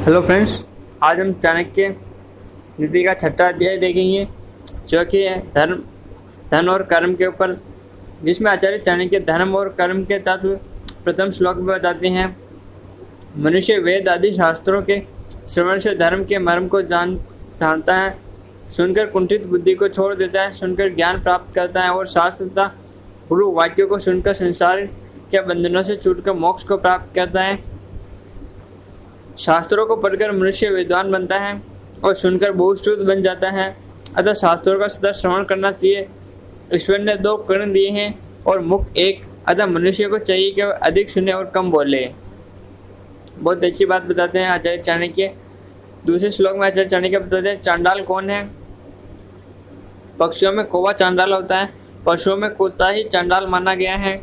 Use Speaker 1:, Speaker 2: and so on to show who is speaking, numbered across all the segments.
Speaker 1: Hello friends, आज हम चाणक्य नीति का छठा अध्याय देखेंगे जो कि है धन और कर्म के ऊपर, जिसमें आचार्य चाणक्य धर्म और कर्म के तत्व प्रथम श्लोक में बताते हैं। मनुष्य वेद आदि शास्त्रों के श्रवण से धर्म के मर्म को जानता है, सुनकर कुंठित बुद्धि को छोड़ देता है, सुनकर ज्ञान प्राप्त करता है और शास्त्र तथा गुरु वाक्यों को सुनकर संसार के बंधनों से छूटकर मोक्ष को प्राप्त करता है। शास्त्रों को पढ़कर मनुष्य विद्वान बनता है और सुनकर बहुश्रुत बन जाता है। अतः शास्त्रों का सदा श्रवण करना चाहिए। ईश्वर ने दो कर्ण दिए हैं और मुख एक, अतः मनुष्य को चाहिए कि वह अधिक सुने और कम बोले। बहुत अच्छी बात बताते हैं आचार्य चाणक्य। दूसरे श्लोक में आचार्य चाणक्य बताते हैं चांडाल कौन है। पक्षियों में कौवा चांडाल होता है, पशुओं में कुत्ता ही चांडाल माना गया है।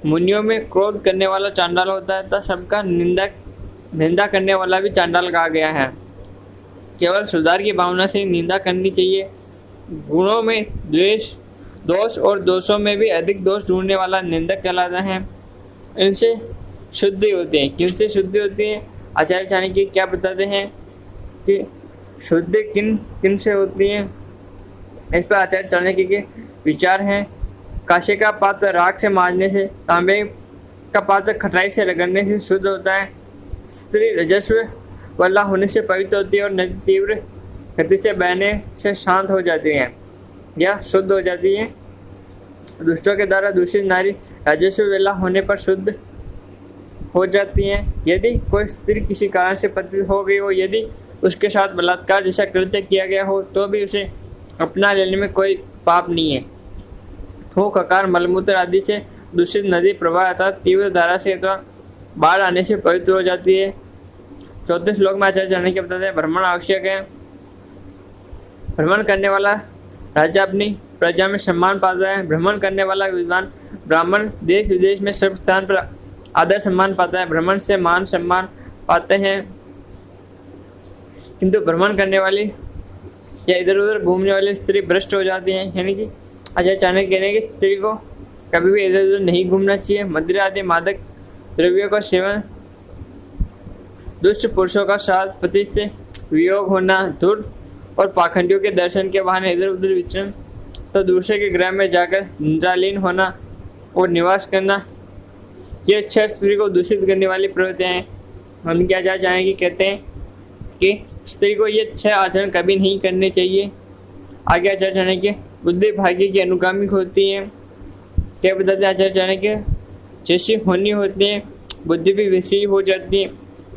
Speaker 1: मुनियों में क्रोध करने वाला चांडाल होता है तथा सबका निंदा करने वाला भी चांडाल कहा गया है। केवल सुधार की भावना से निंदा करनी चाहिए। गुणों में दोष और दोषों में भी अधिक दोष ढूंढने वाला निंदक कहलाता है। इनसे शुद्धि होती है। किनसे शुद्धि होती है? आचार्य चाणक्य क्या बताते हैं कि शुद्धि किन से होती है। इस पर आचार्य चाणक्य के विचार हैं। कांसे का पात्र राख से मांजने से, तांबे का पात्र खटाई से रगड़ने से शुद्ध होता है। स्त्री रजस्व वाला होने से पवित्र होती है और नदी तीव्र गति से बहने से शांत हो जाती है या शुद्ध हो जाती है। दुष्टों के द्वारा दूषित नारी राजस्व वेला होने पर शुद्ध हो जाती है। यदि कोई स्त्री किसी कारण से पतित हो गई हो, यदि उसके साथ बलात्कार जैसा कृत्य किया गया हो, तो भी उसे अपना लेने में कोई पाप नहीं है। थूक, हकार, मलमूत्र आदि से दूषित नदी प्रवाह अर्थात तीव्र धारा से अथवा बाढ़ आने से पवित्र हो जाती है। चौथे श्लोक में आचार्य चाणक्य बताते हैं भ्रमण आवश्यक है। भ्रमण करने वाला राजा अपनी प्रजा में सम्मान पाता है। भ्रमण करने वाला विद्वान ब्राह्मण देश विदेश में सर्व स्थान पर आदर सम्मान पाता है। भ्रमण से मान सम्मान पाते हैं, किंतु भ्रमण करने वाली या इधर उधर घूमने वाली स्त्री भ्रष्ट हो जाती है। यानी कि आचार्य चाणक्य कह रहे हैं कि स्त्री को कभी भी इधर उधर नहीं घूमना चाहिए। मदिरा आदि मादक द्रव्यों का सेवन, दुष्ट पुरुषों का साथ, पति से वियोग होना, धूर्त और पाखंडियों के दर्शन के बहाने इधर उधर विचरण, तो दूसरे के गृह में जाकर निद्रालीन होना और निवास करना, ये छह स्त्री को दूषित करने वाली प्रवृत्तियाँ हैं। हम क्या आचार्य चाणक्य कहते हैं कि स्त्री को ये छह आचरण कभी नहीं करने चाहिए। आगे आचार्य चाणक्य बुद्धि भाग्य की अनुगामी होती है। क्या बताते हैं आचार्य चाणक्य? जैसी होनी होती है बुद्धि भी वैसी ही हो जाती है,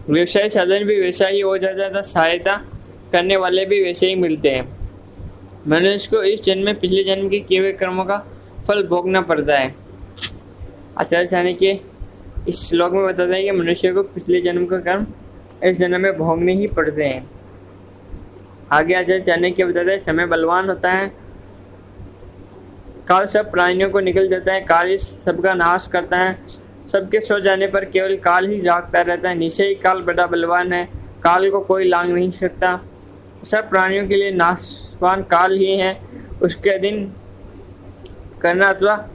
Speaker 1: व्यवसाय साधन भी वैसा ही हो जाता है, सहायता करने वाले भी वैसे ही मिलते हैं। मनुष्य को इस जन्म में पिछले जन्म के किए हुए कर्मों का फल भोगना पड़ता है। आचार्य चाणक्य इस श्लोक में बताते हैं कि मनुष्य को पिछले जन्म का कर्म इस जन्म में भोगने ही पड़ते हैं। आगे आचार्य चाणक्य बताते हैं समय बलवान होता है। काल सब प्राणियों को निकल जाता है। काल इस सबका नाश करता है। सबके सो जाने पर केवल काल ही जागता रहता है। निश्चय ही काल बड़ा बलवान है, काल को कोई लांघ नहीं सकता। सब प्राणियों के लिए नाशवान काल ही है। उसके अधीन करना अथवा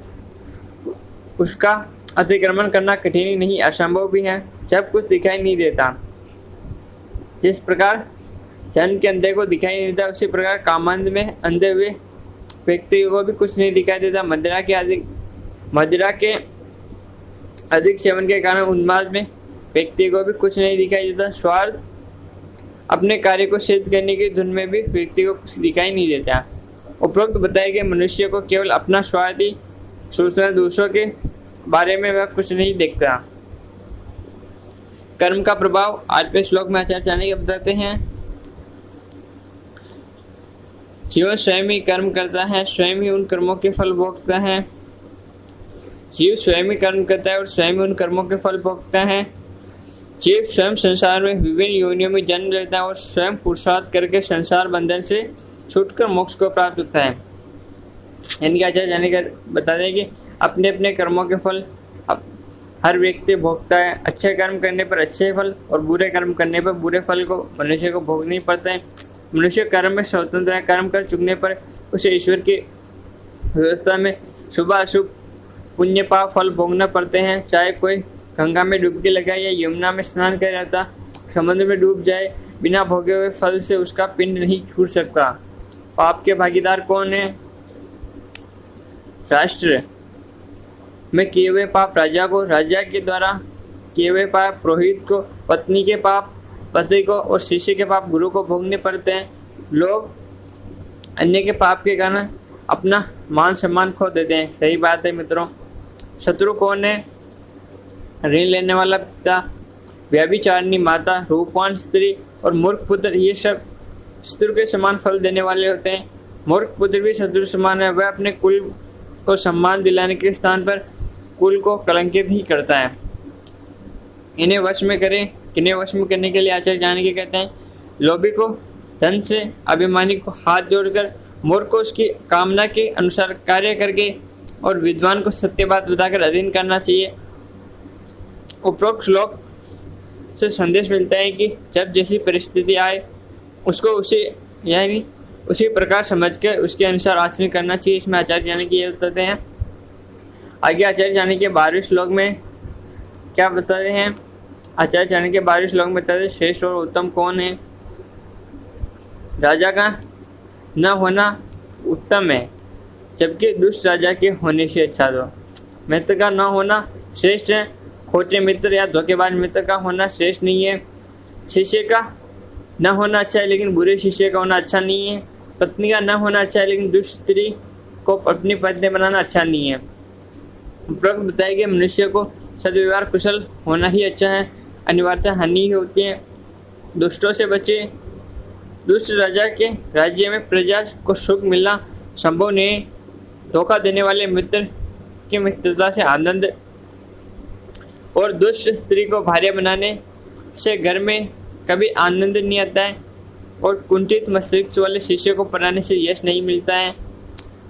Speaker 1: उसका अतिक्रमण करना कठिन ही नहीं, असंभव भी है। जब कुछ दिखाई नहीं देता, जिस प्रकार जन्म के अंधे को दिखाई नहीं देता, उसी प्रकार कामांध में अंधे हुए व्यक्ति को भी कुछ नहीं दिखाई देता। मदिरा के अधिक सेवन के कारण उन्माद में व्यक्ति को भी कुछ नहीं दिखाई देता। स्वार्थ अपने कार्य को सिद्ध करने की धुन में भी व्यक्ति को कुछ दिखाई नहीं देता। उपरोक्त बताए गए मनुष्य को केवल अपना स्वार्थ ही सोचना, दूसरों के बारे में वह कुछ नहीं देखता। कर्म का प्रभाव 8वें श्लोक में आचार्य चाणक्य बताते हैं। जीव स्वयं ही कर्म करता है, स्वयं ही उन कर्मों के फल भोगता है। जीव स्वयं ही कर्म करता है और स्वयं उन कर्मों के फल भोगता है। जीव स्वयं संसार में विभिन्न योनियों में जन्म लेता है और स्वयं पुरुषार्थ करके संसार बंधन से छूटकर मोक्ष को प्राप्त होता है। यानी कि आचार्य चाणक्य बताते हैं कि अपने अपने कर्मों के फल हर व्यक्ति भोगता है। अच्छे कर्म करने पर अच्छे फल और बुरे कर्म करने पर बुरे फल को मनुष्य को भोगना ही पड़ता है। मनुष्य कर्म में स्वतंत्र है। कर्म कर चुकने पर उसे ईश्वर की व्यवस्था में शुभ अशुभ पुण्य पाप फल भोगना पड़ते हैं। चाहे कोई गंगा में डुबकी लगाए या यमुना में स्नान करे अतः समुद्र में डूब जाए, बिना भोगे हुए फल से उसका पिंड नहीं छूट सकता। पाप के भागीदार कौन है? राष्ट्र में किए हुए पाप राजा को, राजा के द्वारा किए हुए पाप पुरोहित को, पत्नी के पाप पति को और शिष्य के पाप गुरु को भोगने पड़ते हैं। लोग अन्य के पाप के कारण अपना मान सम्मान खो देते हैं। सही बात है मित्रों। शत्रु कौन है? ऋण लेने वाला पिता, व्यभिचारिणी माता, रूपवान स्त्री और मूर्ख पुत्र, ये सब शत्रु के समान फल देने वाले होते हैं। मूर्ख पुत्र भी शत्रु समान है, वह अपने कुल को सम्मान दिलाने के स्थान पर कुल को कलंकित ही करता है। इन्हें वश में करें, किन्हें वश में करने के लिए आचार्य चाणक्य कहते हैं, लोभी को धन से, अभिमानी को हाथ जोड़कर, मूर्ख को उसकी कामना के अनुसार कार्य करके और विद्वान को सत्य बात बताकर अधीन करना चाहिए। उपरोक्त श्लोक से संदेश मिलता है कि जब जैसी परिस्थिति आए उसको उसी प्रकार समझकर उसके अनुसार आचरण करना चाहिए। इसमें आचार्य चाणक्य ये बताते हैं। आगे आचार्य चाणक्य 12वें श्लोक में क्या बताते हैं? आचार्य चाणक्य 12वें श्लोक में बताते हैं, श्रेष्ठ और उत्तम कौन है? राजा का न होना उत्तम है, जबकि दुष्ट राजा के होने से अच्छा। तो मित्र का न होना श्रेष्ठ है, खोटे मित्र या धोखेबाज मित्र का होना श्रेष्ठ नहीं है। शिष्य का न होना अच्छा है, लेकिन बुरे शिष्य का होना अच्छा नहीं है। पत्नी का न होना अच्छा है, लेकिन दुष्ट स्त्री को अपनी पत्नी बनाना अच्छा नहीं है। उपरोक्त बताया कि मनुष्य को सद्व्यवहार कुशल होना ही अच्छा है, अनिवार्यता हानि ही होती है। दुष्टों से बचे। दुष्ट राजा के राज्य में प्रजा को सुख मिलना संभव नहीं। धोखा देने वाले मित्र की मित्रता से आनंद और दुष्ट स्त्री को भार्य बनाने से घर में कभी आनंद नहीं आता है, और कुंठित मस्तिष्क वाले शिष्य को पढ़ाने से यश नहीं मिलता है।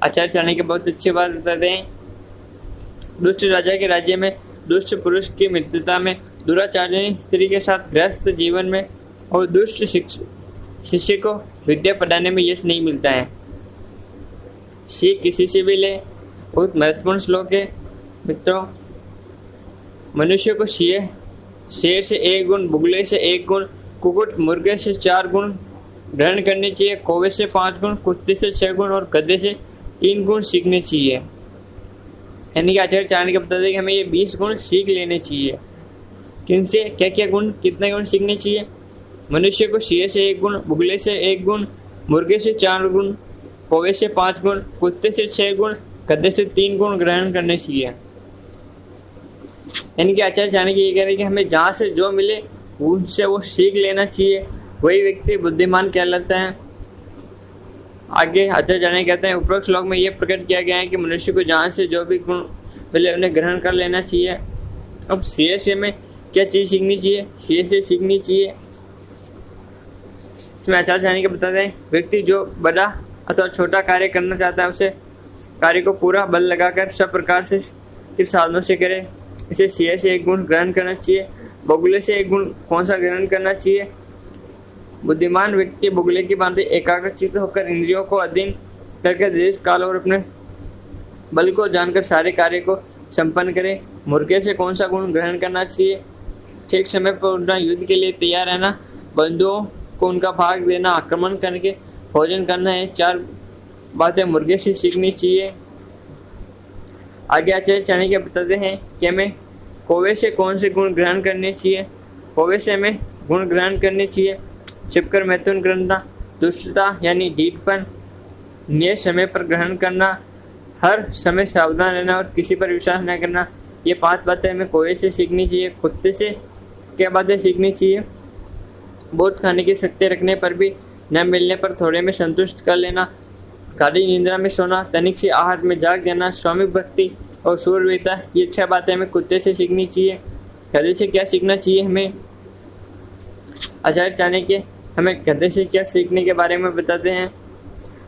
Speaker 1: आचार्य चाणक्य बहुत अच्छी बात बताते हैं। दुष्ट राजा के राज्य में, दुष्ट पुरुष की मित्रता में, दुराचारिणी स्त्री के साथ गृहस्थ जीवन में और दुष्ट शिष्य को विद्या पढ़ाने में यश नहीं मिलता है। सीख किसी से भी ले, बहुत महत्वपूर्ण श्लोक है मित्रों। मनुष्य को शेर से 1 गुण, बुगले से 1 गुण, कुकुट मुर्गे से 4 गुण ग्रहण करने चाहिए, कौवे से 5 गुण, कुत्ते से 6 गुण और गधे से 3 गुण सीखने चाहिए। यानी कि आचार्य चाणक्य बताते हैं कि हमें ये 20 गुण सीख लेने चाहिए। किन से क्या क्या गुण, कितने गुण सीखने चाहिए? मनुष्य को शेर से 1 गुण, बुगले से 1 गुण, मुर्गे से 4 गुण, कौवे से 5 गुण, कुत्ते से 6 गुण, गधे से 3 गुण ग्रहण करने चाहिए। यानी कि आचार्य चाणक्य ये कह रहे हैं कि हमें जहाँ से जो मिले उनसे वो सीख लेना चाहिए, वही व्यक्ति बुद्धिमान कहलाता है। आगे आचार्य चाणक्य कहते हैं, उपरोक्त श्लोक में ये प्रकट किया गया है कि मनुष्य को जहाँ से जो भी गुण मिले उन्हें ग्रहण कर लेना चाहिए। अब शेर से में क्या चीज़ सीखनी चाहिए? शेर से सीखनी चाहिए। इसमें आचार्य चाणक्य बताते हैं, व्यक्ति जो बड़ा अथवा छोटा कार्य करना चाहता है उसे कार्य को पूरा बल लगाकर सब प्रकार से साधनों से करे। इसे शेर से 1 गुण ग्रहण करना चाहिए। बगुले से 1 गुण कौन सा ग्रहण करना चाहिए? बुद्धिमान व्यक्ति बगुले की भांति एकाग्रचित्त होकर इंद्रियों को अधीन करके देश काल और अपने बल को जानकर सारे कार्य को संपन्न करे। मुर्गे से कौन सा गुण ग्रहण करना चाहिए? ठीक समय पर उठना, युद्ध के लिए तैयार रहना, बंधुओं को उनका भाग देना, आक्रमण करके भोजन करना है। 4 बातें मुर्गे से सीखनी चाहिए। आगे आचार्य चाणक्य बताते हैं कि हमें कौवे से कौन से गुण ग्रहण करने चाहिए? कौवे से हमें गुण ग्रहण करने चाहिए, छिपकर मैथुन करना, दुष्टता यानी ढीठपन, नियत समय पर ग्रहण करना, हर समय सावधान रहना और किसी पर विश्वास न करना। ये 5 बातें हमें कौवे से सीखनी चाहिए। कुत्ते से क्या बातें सीखनी चाहिए? बहुत खाने की शक्ति रखने पर भी न मिलने पर थोड़े में संतुष्ट कर लेना, गाढ़ी निद्रा में सोना, तनिक से आहार में जाग जाना, स्वामी भक्ति और शूरवीरता, ये 6 बातें हमें कुत्ते से सीखनी चाहिए। गधे से क्या सीखना चाहिए हमें? आचार्य चाणक्य हमें गधे से क्या सीखने के बारे में बताते हैं।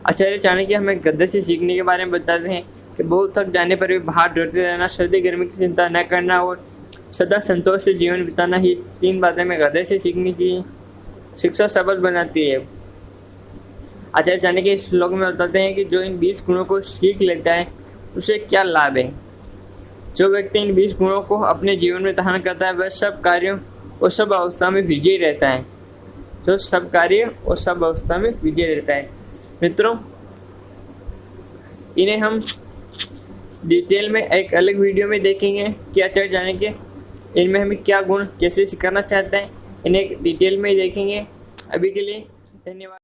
Speaker 1: आचार्य चाणक्य हमें गधे से सीखने के बारे में बताते हैं कि बहुत थक जाने पर भी बाहर दौड़ते रहना, सर्दी गर्मी की चिंता न करना और सदा संतोष से जीवन बिताना, ही 3 बातें हमें गधे से सीखनी चाहिए। शिक्षा सबल बनाती है। आचार्य चाणक्य इस श्लोक में बताते हैं कि जो इन 20 गुणों को सीख लेता है उसे क्या लाभ है। जो व्यक्ति इन 20 गुणों को अपने जीवन में धारण करता है वह सब कार्यों और सब अवस्था में विजयी रहता है। जो सब कार्य और सब अवस्था में विजय रहता है। मित्रों, इन्हें हम डिटेल में एक अलग वीडियो में देखेंगे कि अच्छा जानेंगे इनमें हमें क्या गुण कैसे सिखाना चाहते हैं, इन्हें डिटेल में देखेंगे। अभी के लिए धन्यवाद।